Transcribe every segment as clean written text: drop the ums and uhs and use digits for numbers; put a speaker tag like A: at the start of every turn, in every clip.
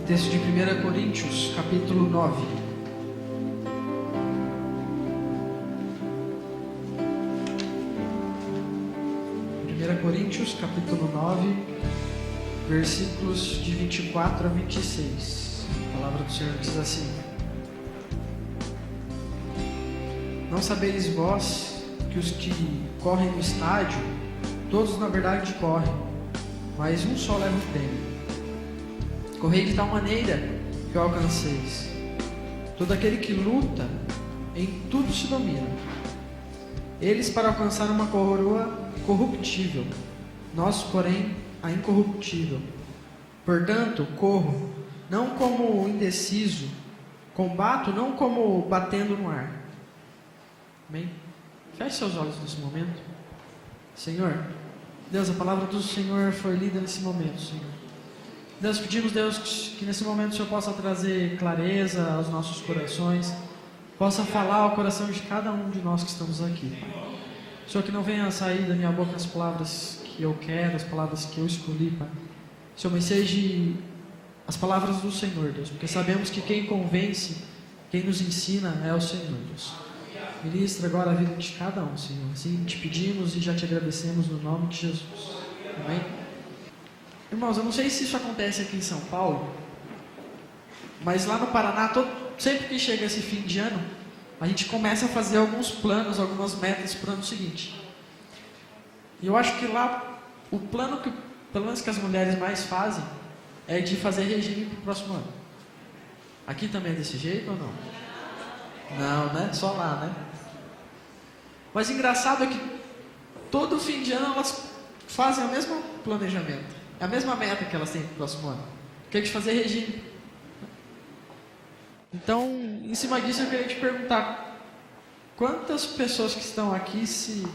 A: Texto de 1 Coríntios, capítulo 9. 1 Coríntios, capítulo 9, versículos de 24 a 26. A palavra do Senhor diz assim: Não sabeis vós que os que correm no estádio, todos na verdade correm, mas um só leva o prêmio. Correi de tal maneira que o alcanceis. Todo aquele que luta, em tudo se domina. Eles para alcançar uma coroa corruptível, nós, porém, a incorruptível. Portanto, corro, não como indeciso, combato, não como batendo no ar. Amém? Feche seus olhos nesse momento. Senhor, Deus, a palavra do Senhor foi lida nesse momento, Senhor. Deus, pedimos, Deus, que nesse momento o Senhor possa trazer clareza aos nossos corações, possa falar ao coração de cada um de nós que estamos aqui, Pai. Senhor, que não venha sair da minha boca as palavras que eu quero, as palavras que eu escolhi, Pai. Senhor, mas seja as palavras do Senhor, Deus, porque sabemos que quem convence, quem nos ensina é o Senhor, Deus. Ministra agora a vida de cada um, Senhor. Assim te pedimos e já te agradecemos no nome de Jesus. Amém? Irmãos, eu não sei se isso acontece aqui em São Paulo, mas lá no Paraná, sempre que chega esse fim de ano, a gente começa a fazer alguns planos, algumas metas para o ano seguinte. E eu acho que lá, o plano que, pelo menos que as mulheres mais fazem, é de fazer regime para o próximo ano. Aqui também é desse jeito ou não? Não, né? Só lá, né? Mas engraçado é que todo fim de ano elas fazem o mesmo planejamento. É a mesma meta que elas têm para o próximo ano, que é de fazer regime. Então, em cima disso, eu queria te perguntar: quantas pessoas que estão aqui se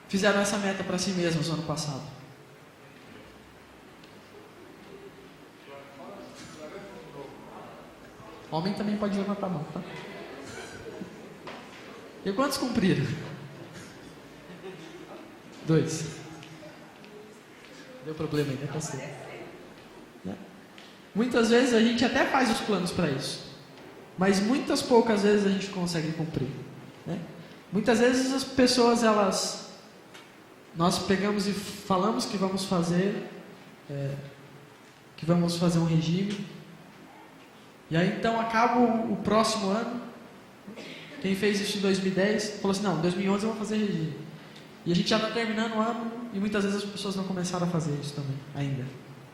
A: fizeram essa meta para si mesmas no ano passado? Homem também pode levantar a mão, tá? E quantos cumpriram? 2. Deu problema aí, né, pastor? Muitas vezes a gente até faz os planos para isso, mas muitas poucas vezes a gente consegue cumprir, né? Muitas vezes as pessoas, nós pegamos e falamos que vamos fazer um regime, e aí então acaba o próximo ano. Quem fez isso em 2010 falou assim: não, em 2011 eu vou fazer regime. E a gente já está terminando o ano e muitas vezes as pessoas não começaram a fazer isso também ainda,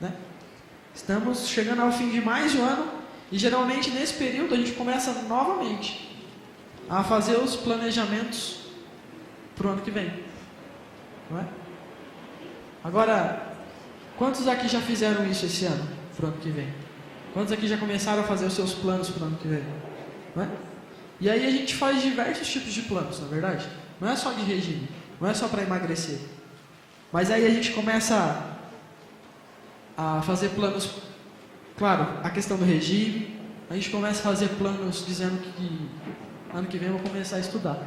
A: né? Estamos chegando ao fim de mais de um ano e geralmente nesse período a gente começa novamente a fazer os planejamentos para o ano que vem, não é? Agora, quantos aqui já fizeram isso esse ano, para o ano que vem? Quantos aqui já começaram a fazer os seus planos para o ano que vem? Não é? E aí a gente faz diversos tipos de planos, na verdade. Não é só de regime, não é só para emagrecer. Mas aí a gente começa a fazer planos, claro, a questão do regime. A gente começa a fazer planos dizendo que ano que vem eu vou começar a estudar.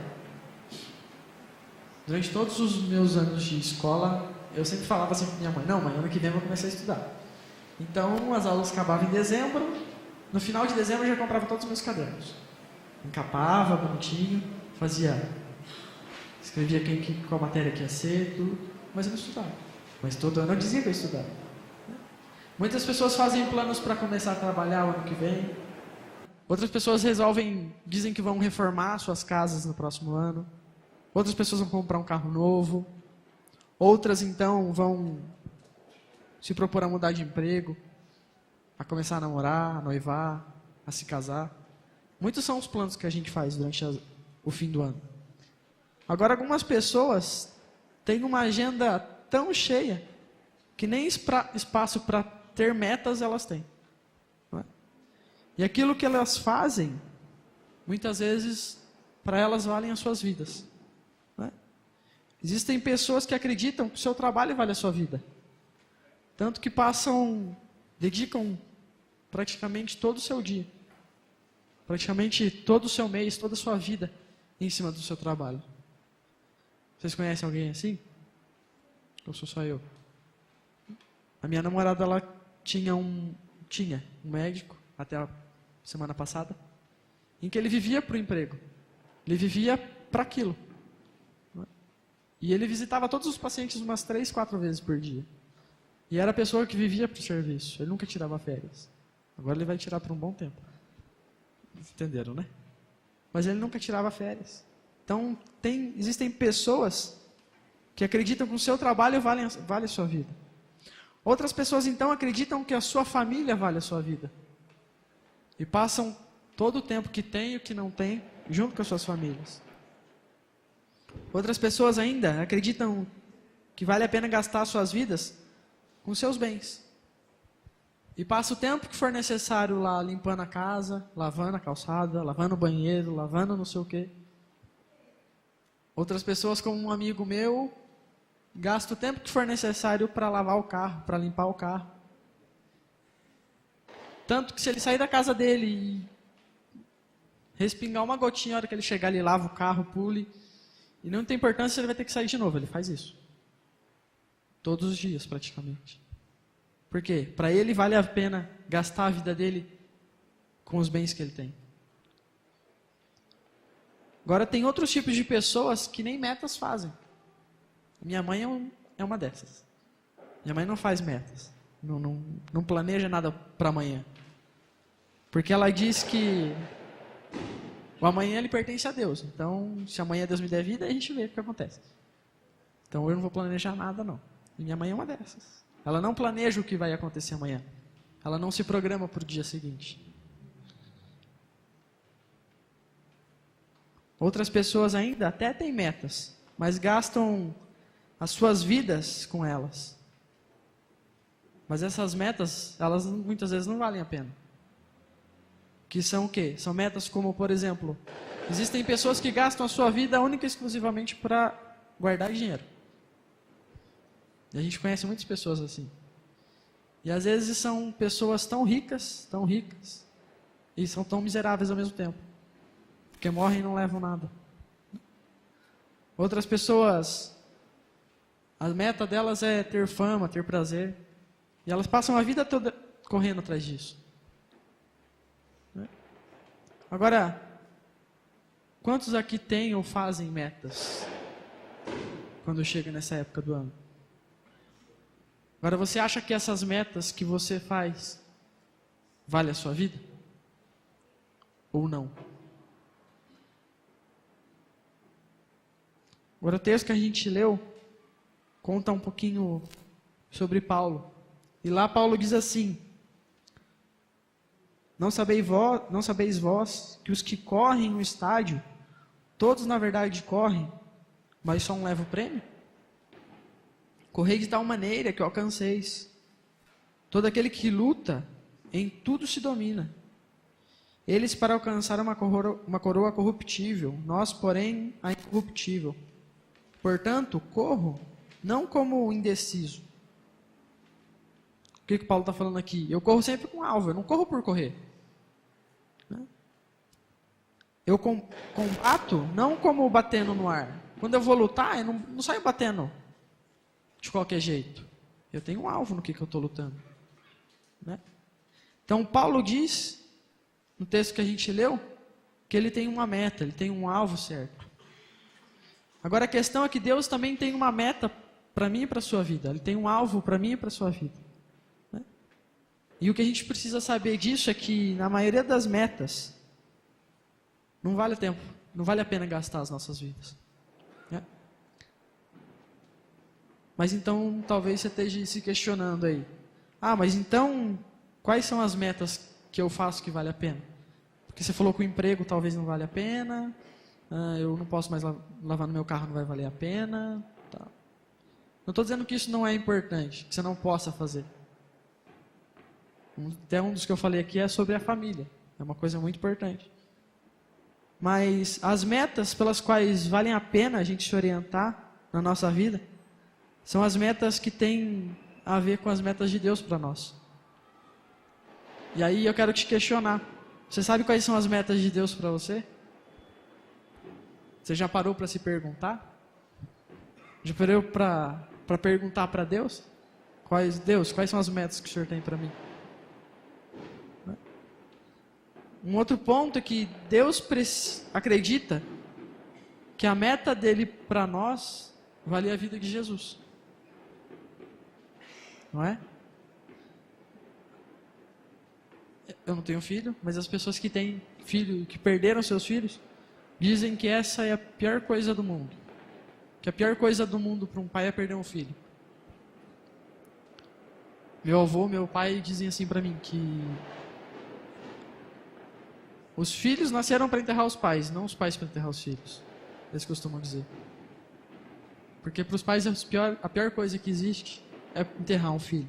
A: Durante todos os meus anos de escola, eu sempre falava assim para minha mãe: não, mãe, ano que vem eu vou começar a estudar. Então as aulas acabavam em dezembro. No final de dezembro eu já comprava todos os meus cadernos, encapava bonitinho, escrevia qual matéria que ia ser, tudo, mas eu não estudava. Mas todo ano eu dizia que eu estudava. Muitas pessoas fazem planos para começar a trabalhar o ano que vem. Outras pessoas dizem que vão reformar suas casas no próximo ano. Outras pessoas vão comprar um carro novo. Outras então vão se propor a mudar de emprego, a começar a namorar, a noivar, a se casar. Muitos são os planos que a gente faz durante o fim do ano. Agora, algumas pessoas têm uma agenda tão cheia que nem espaço para ter metas elas têm, não é? E aquilo que elas fazem, muitas vezes, para elas valem as suas vidas, não é? Existem pessoas que acreditam que o seu trabalho vale a sua vida, tanto que dedicam praticamente todo o seu dia, praticamente todo o seu mês, toda a sua vida em cima do seu trabalho. Vocês conhecem alguém assim? Ou sou só eu? A minha namorada, ela tinha um tinha um médico, até a semana passada, em que ele vivia para o emprego. Ele vivia para aquilo. E ele visitava todos os pacientes umas 3, 4 vezes por dia. E era a pessoa que vivia para o serviço. Ele nunca tirava férias. Agora ele vai tirar por um bom tempo. Entenderam, né? Mas ele nunca tirava férias. Então, existem pessoas que acreditam que o seu trabalho vale a sua vida. Outras pessoas, então, acreditam que a sua família vale a sua vida. E passam todo o tempo que tem e o que não tem, junto com as suas famílias. Outras pessoas ainda acreditam que vale a pena gastar suas vidas com seus bens. E passa o tempo que for necessário lá limpando a casa, lavando a calçada, lavando o banheiro, lavando não sei o quê. Outras pessoas, como um amigo meu, gasta o tempo que for necessário para lavar o carro, para limpar o carro. Tanto que se ele sair da casa dele e respingar uma gotinha, a hora que ele chegar, ele lava o carro, pule. E não tem importância se ele vai ter que sair de novo, ele faz isso. Todos os dias, praticamente. Por quê? Para ele vale a pena gastar a vida dele com os bens que ele tem. Agora tem outros tipos de pessoas que nem metas fazem. Minha mãe é uma dessas. Minha mãe não faz metas. Não planeja nada para amanhã. Porque ela diz que o amanhã ele pertence a Deus. Então, se amanhã Deus me der vida, a gente vê o que acontece. Então, eu não vou planejar nada, não. E minha mãe é uma dessas. Ela não planeja o que vai acontecer amanhã. Ela não se programa para o dia seguinte. Outras pessoas ainda até têm metas, mas gastam as suas vidas com elas. Mas essas metas, elas muitas vezes não valem a pena. Que são o quê? São metas como, por exemplo, existem pessoas que gastam a sua vida única e exclusivamente para guardar dinheiro. E a gente conhece muitas pessoas assim. E às vezes são pessoas tão ricas, e são tão miseráveis ao mesmo tempo. Porque morrem e não levam nada. Outras pessoas, a meta delas é ter fama, ter prazer. E elas passam a vida toda correndo atrás disso. Agora, quantos aqui têm ou fazem metas quando chega nessa época do ano? Agora, você acha que essas metas que você faz vale a sua vida? Ou não? Agora, o texto que a gente leu conta um pouquinho sobre Paulo. E lá Paulo diz assim: Não sabeis vós que os que correm no estádio, todos na verdade correm, mas só um leva o prêmio? Correi de tal maneira que alcanceis. Todo aquele que luta, em tudo se domina. Eles para alcançar uma coroa corruptível, nós, porém, a incorruptível. Portanto, corro, não como indeciso. O que Paulo está falando aqui? Eu corro sempre com alvo, eu não corro por correr. Eu combato não como batendo no ar. Quando eu vou lutar, eu não saio batendo de qualquer jeito. Eu tenho um alvo no que eu estou lutando. Né? Então, Paulo diz, no texto que a gente leu, que ele tem uma meta, ele tem um alvo certo. Agora, a questão é que Deus também tem uma meta para mim e para a sua vida. Ele tem um alvo para mim e para a sua vida. Né? E o que a gente precisa saber disso é que, na maioria das metas, não vale tempo, não vale a pena gastar as nossas vidas. Né? Mas então, talvez você esteja se questionando aí. Mas então, quais são as metas que eu faço que vale a pena? Porque você falou que o emprego talvez não vale a pena, eu não posso mais lavar no meu carro, não vai valer a pena. Tá. Não estou dizendo que isso não é importante, que você não possa fazer. Até um dos que eu falei aqui é sobre a família. É uma coisa muito importante. Mas as metas pelas quais valem a pena a gente se orientar na nossa vida são as metas que têm a ver com as metas de Deus para nós. E aí eu quero te questionar. Você sabe quais são as metas de Deus para você? Você já parou para se perguntar? Já parou para perguntar para Deus? Quais são as metas que o Senhor tem para mim? Um outro ponto é que Deus acredita que a meta dele para nós vale a vida de Jesus. Não é? Eu não tenho filho, mas as pessoas que têm filho, que perderam seus filhos, dizem que essa é a pior coisa do mundo. Que a pior coisa do mundo para um pai é perder um filho. Meu avô, meu pai dizem assim para mim que os filhos nasceram para enterrar os pais, não os pais para enterrar os filhos. Eles costumam dizer. Porque para os pais a pior coisa que existe é enterrar um filho.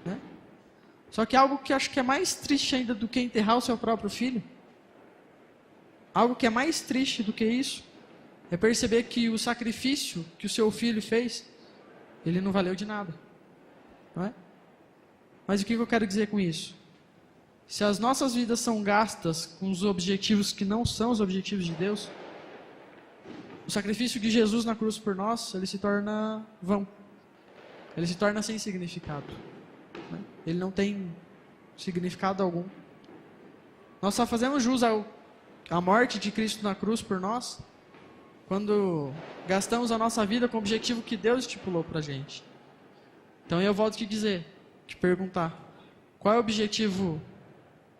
A: Né? Só que algo que eu acho que é mais triste ainda do que enterrar o seu próprio filho, algo que é mais triste do que isso, é perceber que o sacrifício que o seu filho fez, ele não valeu de nada. Não é? Mas o que eu quero dizer com isso? Se as nossas vidas são gastas com os objetivos que não são os objetivos de Deus, o sacrifício de Jesus na cruz por nós, ele se torna vão. Ele se torna sem significado. Né? Ele não tem significado algum. Nós só fazemos jus à morte de Cristo na cruz por nós quando gastamos a nossa vida com o objetivo que Deus estipulou para a gente. Então eu volto a te perguntar, qual é o objetivo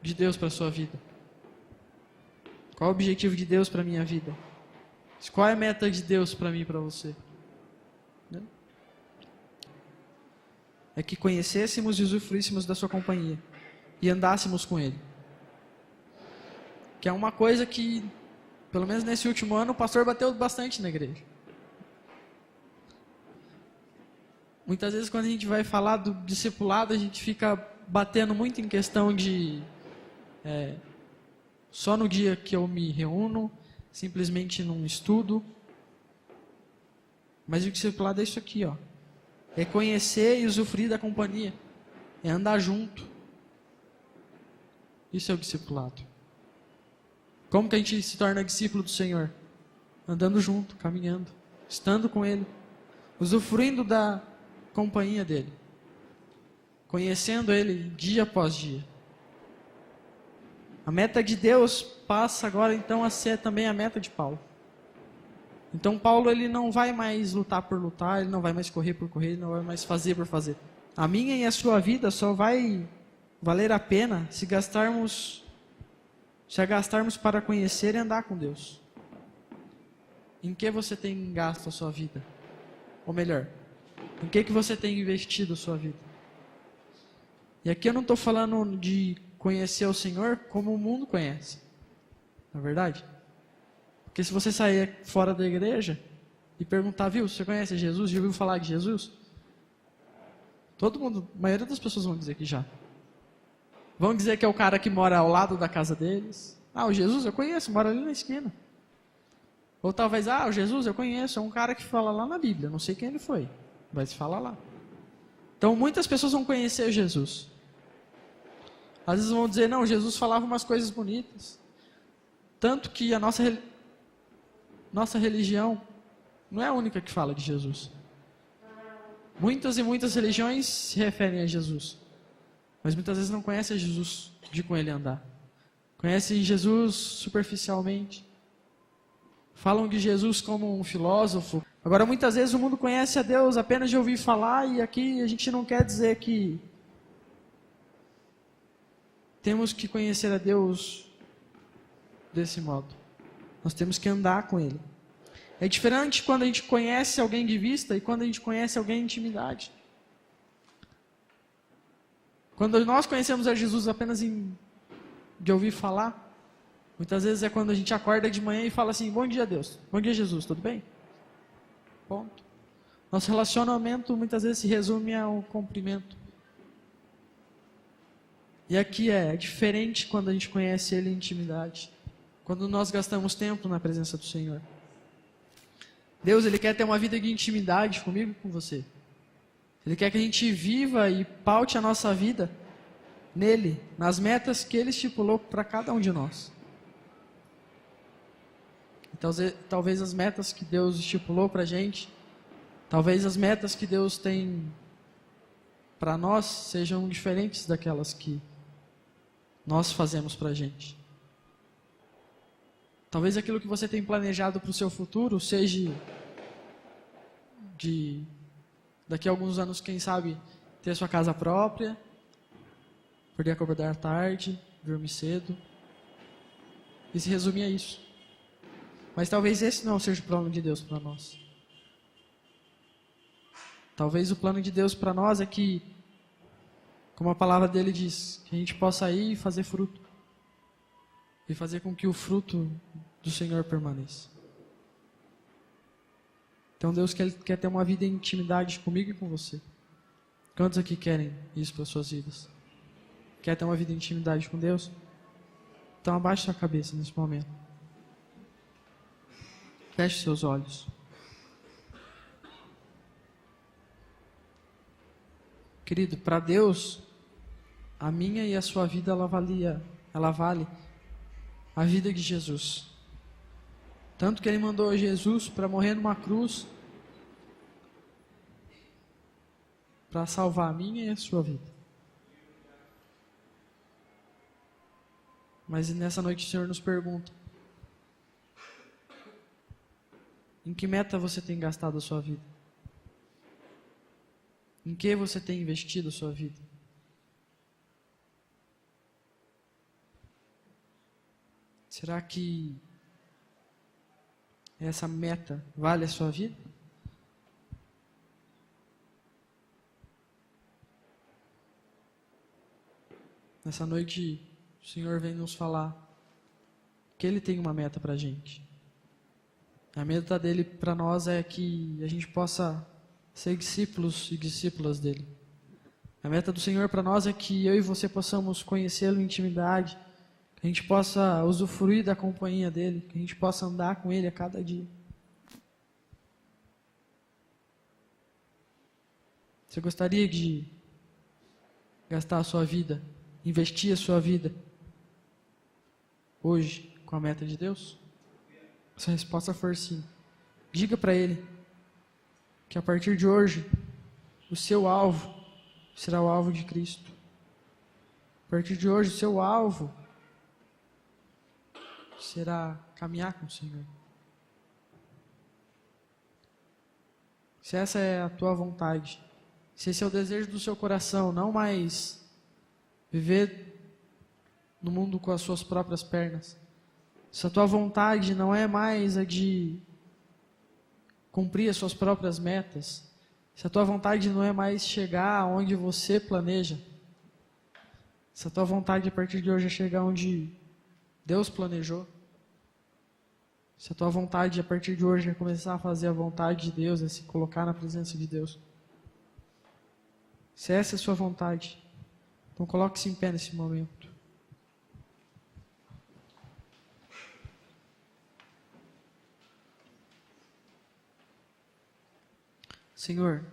A: de Deus para a sua vida? Qual é o objetivo de Deus para a minha vida? Qual é a meta de Deus para mim e para você? Né? É que conhecêssemos e usufruíssemos da sua companhia e andássemos com Ele. Que é uma coisa que, pelo menos nesse último ano, o pastor bateu bastante na igreja. Muitas vezes quando a gente vai falar do discipulado, a gente fica batendo muito em questão de só no dia que eu me reúno, simplesmente num estudo. Mas o discipulado é isso aqui, ó. É conhecer e usufruir da companhia. É andar junto. Isso é o discipulado. Como que a gente se torna discípulo do Senhor? Andando junto, caminhando, estando com Ele, usufruindo da companhia dEle, conhecendo Ele dia após dia. A meta de Deus passa agora então a ser também a meta de Paulo. Então Paulo, ele não vai mais lutar por lutar, ele não vai mais correr por correr, ele não vai mais fazer por fazer. A minha e a sua vida só vai valer a pena se gastarmos para conhecer e andar com Deus. Em que você tem gasto a sua vida? Ou melhor, em que você tem investido a sua vida? E aqui eu não estou falando de conhecer o Senhor como o mundo conhece. Não é verdade? Porque se você sair fora da igreja e perguntar, viu, você conhece Jesus? Já ouviu falar de Jesus? Todo mundo, a maioria das pessoas vão dizer que já. Vão dizer que é o cara que mora ao lado da casa deles. Ah, o Jesus eu conheço, mora ali na esquina. Ou talvez, o Jesus eu conheço, é um cara que fala lá na Bíblia, não sei quem ele foi, vai se falar lá. Então muitas pessoas vão conhecer Jesus. Às vezes vão dizer, não, Jesus falava umas coisas bonitas. Tanto que a nossa religião não é a única que fala de Jesus. Muitas e muitas religiões se referem a Jesus. Mas muitas vezes não conhecem Jesus de com Ele andar. Conhecem Jesus superficialmente. Falam de Jesus como um filósofo. Agora muitas vezes o mundo conhece a Deus apenas de ouvir falar, e aqui a gente não quer dizer que temos que conhecer a Deus desse modo. Nós temos que andar com Ele. É diferente quando a gente conhece alguém de vista e quando a gente conhece alguém em intimidade. Quando nós conhecemos a Jesus apenas de ouvir falar, muitas vezes é quando a gente acorda de manhã e fala assim, bom dia Deus, bom dia Jesus, tudo bem? Ponto. Nosso relacionamento muitas vezes se resume ao cumprimento. E aqui é diferente quando a gente conhece Ele em intimidade. Quando nós gastamos tempo na presença do Senhor. Deus, Ele quer ter uma vida de intimidade comigo e com você. Ele quer que a gente viva e paute a nossa vida nele, nas metas que Ele estipulou para cada um de nós. Então, talvez as metas que Deus estipulou para a gente, talvez as metas que Deus tem para nós sejam diferentes daquelas que nós fazemos para a gente. Talvez aquilo que você tem planejado para o seu futuro seja daqui a alguns anos, quem sabe, ter sua casa própria, poder acordar tarde, dormir cedo. E se resume a isso. Mas talvez esse não seja o plano de Deus para nós. Talvez o plano de Deus para nós é que, como a palavra dele diz, que a gente possa ir e fazer fruto. E fazer com que o fruto do Senhor permaneça. Então Deus quer ter uma vida em intimidade comigo e com você. Quantos aqui querem isso para suas vidas? Quer ter uma vida em intimidade com Deus? Então abaixe sua cabeça nesse momento. Feche seus olhos. Querido, para Deus, a minha e a sua vida, ela vale a vida de Jesus. Tanto que Ele mandou Jesus para morrer numa cruz, para salvar a minha e a sua vida. Mas nessa noite o Senhor nos pergunta: em que meta você tem gastado a sua vida? Em que você tem investido a sua vida? Será que essa meta vale a sua vida? Nessa noite o Senhor vem nos falar que Ele tem uma meta para a gente. A meta dele para nós é que a gente possa ser discípulos e discípulas dele. A meta do Senhor para nós é que eu e você possamos conhecê-lo em intimidade, que a gente possa usufruir da companhia dele, que a gente possa andar com ele a cada dia. Você gostaria de gastar a sua vida, investir a sua vida hoje com a meta de Deus? Se a resposta for sim, diga para Ele que a partir de hoje o seu alvo será o alvo de Cristo. A partir de hoje o seu alvo será caminhar com o Senhor. Se essa é a tua vontade, se esse é o desejo do seu coração, não mais viver no mundo com as suas próprias pernas, se a tua vontade não é mais a de cumprir as suas próprias metas, se a tua vontade não é mais chegar onde você planeja, se a tua vontade a partir de hoje é chegar onde Deus planejou, se a tua vontade a partir de hoje é começar a fazer a vontade de Deus, é se colocar na presença de Deus, se essa é a sua vontade, então coloque-se em pé nesse momento. Senhor,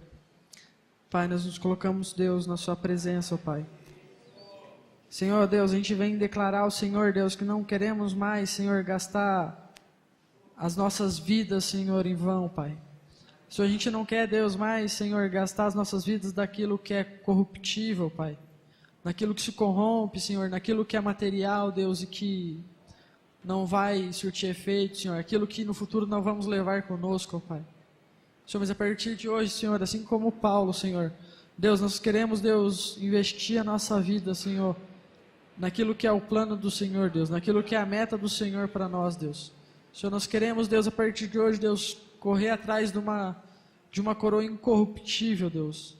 A: Pai, nós nos colocamos, Deus, na sua presença, ó Pai. Senhor, Deus, a gente vem declarar ao Senhor, Deus, que não queremos mais, Senhor, gastar as nossas vidas, Senhor, em vão, Pai. Senhor, a gente não quer, Deus, mais, Senhor, gastar as nossas vidas daquilo que é corruptível, Pai. Naquilo que se corrompe, Senhor, naquilo que é material, Deus, e que não vai surtir efeito, Senhor. Aquilo que no futuro não vamos levar conosco, ó Pai. Senhor, mas a partir de hoje, Senhor, assim como Paulo, Senhor, Deus, nós queremos, Deus, investir a nossa vida, Senhor, naquilo que é o plano do Senhor, Deus, naquilo que é a meta do Senhor para nós, Deus. Senhor, nós queremos, Deus, a partir de hoje, Deus, correr atrás de uma coroa incorruptível, Deus,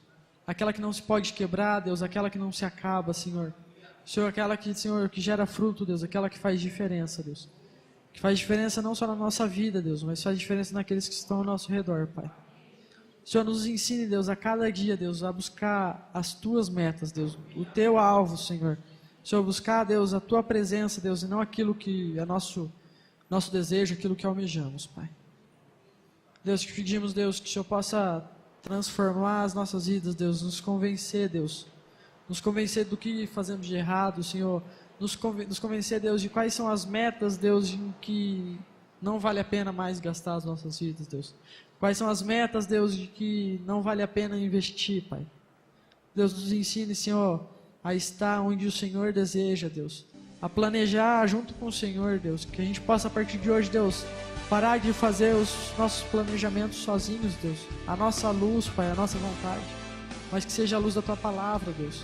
A: aquela que não se pode quebrar, Deus, aquela que não se acaba, Senhor. Senhor, aquela que, Senhor, que gera fruto, Deus, aquela que faz diferença, Deus. Que faz diferença não só na nossa vida, Deus, mas faz diferença naqueles que estão ao nosso redor, Pai. Senhor, nos ensine, Deus, a cada dia, Deus, a buscar as Tuas metas, Deus, o Teu alvo, Senhor. Senhor, buscar, Deus, a Tua presença, Deus, e não aquilo que é nosso desejo, aquilo que almejamos, Pai. Deus, te pedimos, Deus, que o Senhor possa transformar as nossas vidas, Deus, nos convencer, Deus, nos convencer do que fazemos de errado, Senhor, nos convencer, Deus, de quais são as metas, Deus, em que não vale a pena mais gastar as nossas vidas, Deus. Quais são as metas, Deus, de que não vale a pena investir, Pai. Deus, nos ensine, Senhor, a estar onde o Senhor deseja, Deus. a planejar junto com o Senhor, Deus. Que a gente possa, a partir de hoje, Deus, parar de fazer os nossos planejamentos sozinhos, Deus. A nossa luz, Pai, a nossa vontade. Mas que seja a luz da Tua palavra, Deus.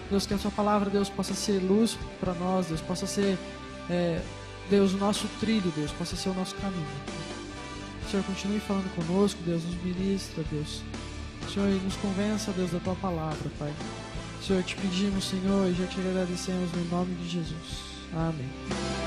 A: Deus, que a Sua palavra, Deus, possa ser luz para nós, Deus. Possa ser, Deus, o nosso trilho, Deus. Possa ser o nosso caminho. O Senhor continue falando conosco, Deus. Nos ministra, Deus. O Senhor nos convença, Deus, da Tua palavra, Pai. Senhor, te pedimos, Senhor, e já te agradecemos no nome de Jesus. Amém.